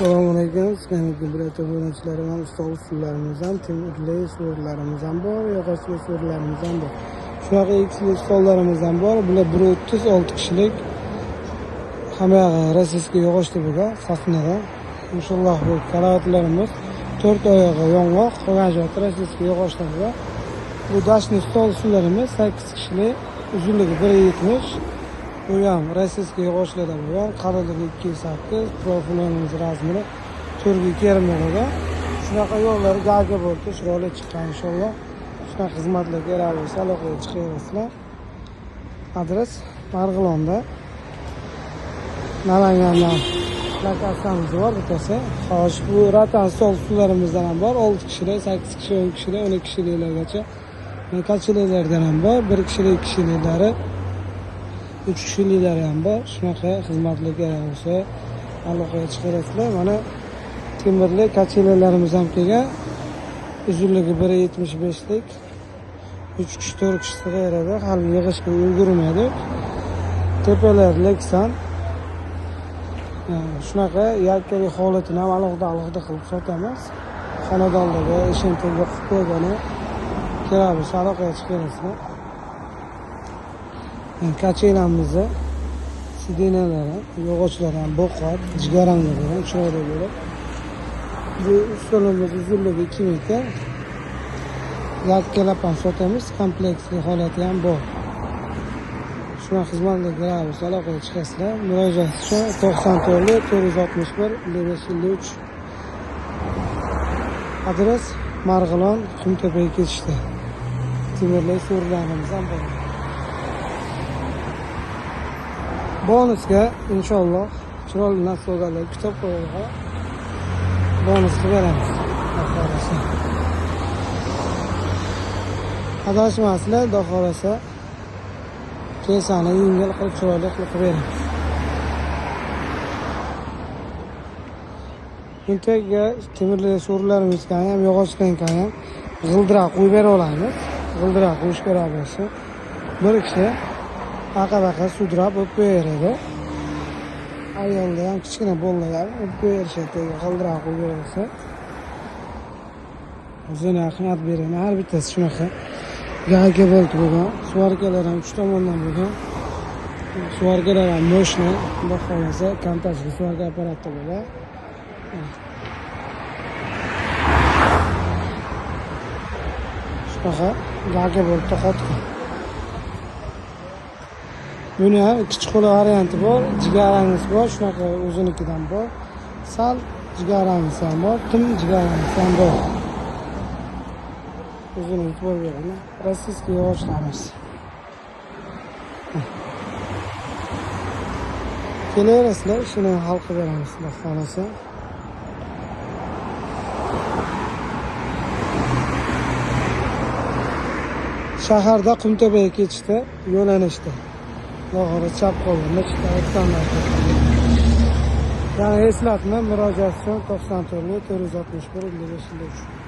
Assalomualaikum. Sizlarga birata obunachilarim ham ustol usullarimiz ham, temirli so'rlarimiz ham bor, yog'ochli so'rlarimiz ham bor. Shunaqa ikkili stollarimiz ham bor. Bular 136 kishilik. Hammag'a rossiyskiy yog'ochli bo'lgan, safnada. Inshaalloh bu karavotlarimiz 4 oyog'i yong'oq, qolgan joyi rossiyskiy yog'ochlar bor. Bu dashni stol usullarimiz 8 kishilik, uzunligi 1.70. Bu ham rossiyskiy yog'ochlardan bo'lgan, qalinligi 2.8, profilimiz razmeri 4.2 bo'lgan. Shunaqa yo'llar gaga bo'ldi, chiroyli chiqqan inshaalloh. Shunaqa xizmatlar kerak bo'lsa, aloqaga chiqaverasizlar. Adres Marg'ilonda. Namangandan lokatsiyamiz bor bittasi. Xo'sh, bu ratan stol usullarimizdan ham bor, 6 kishilik, 8 kishilik, 10 kishilik, 12 kishiliklargacha. Kachiliklardan ham bor, 1 kishilik, 2 kishiliklari. 3 kishiliklari ham bor. Shunaqa xizmatlar kerak bo'lsa aloqaga chiqarasizlar. Mana temirli kachiliklarimiz ham kelgan. Uzunligi 1.75lik. 3 kishi, 4 kishi sig'averadi. Hali yig'ishga ulgurmaydi. Tepalar Lexan. Shunaqa yakkali holatini ham alohida qilib sotamiz. Xonadondagi ishontirib qo'ygani kerak bo'lsa aloqaga chiqarasizlar. Kachilarimizni sidinalari, yog'ochlari ham bo'qot, jigaranglar ham chiroyli bo'lib. Bu stolimiz uzunligi 2 metr. Yakkalab ham sotamiz, kompleksli holati ham bor. Shuna xizmatlar kerak bo'lsa aloqaga chiqasizlar. Murojaat uchun 94 461 5553. Adres Marg'ilon, Qumtepaga ketishda. Temirli so'rlarimiz ham bor. Bonusga inshaalloh chiroyli nasiblarga kitob qo'yilgan. Bonusga beramiz. Adashmasizlar, xudo xolasa kesani yengil qilib chiroyli qilib beramiz. Buntaga temirli so'rlarimizga ham, yog'ochlarga ham g'ildirak qo'yib bera olamiz. G'ildirak qo'yish kerak bo'lsa, bir kishi aqabaqa sudrab o'tib beradi. Ayolda ham kichkina bolalar o'tib berishadi, g'ildirak qo'yib bersa. O'zini xizmat beradi. Har bittasi shunaqa gaga bo'ldi bo'lgan. Suvarkalar ham 3 tomondan bo'lgan. Suvarkalar ham moshna, xudo xolasa kontashli suvarka apparati bo'lgan. Shunaqa gaga bo'ldi to'xtatgan. Buni ham kichik varianti bor, jigarangiz bor, shunaqa o'zinikidan bor. Sal jigarangiz ham bor, tim jigarangiz ham bor. O'zini e'tibor bering. Rossiyskiy yog'ochlarimiz. Kelaverasizlar, shuni hal qilib beramiz, xudo xolasa. Shaharda Qumtepaga ketishda, yo'nalishda. To'g'ri chap qo'lda nechta aytganlar. Yana eslatma, murojaat uchun 94 461 5553.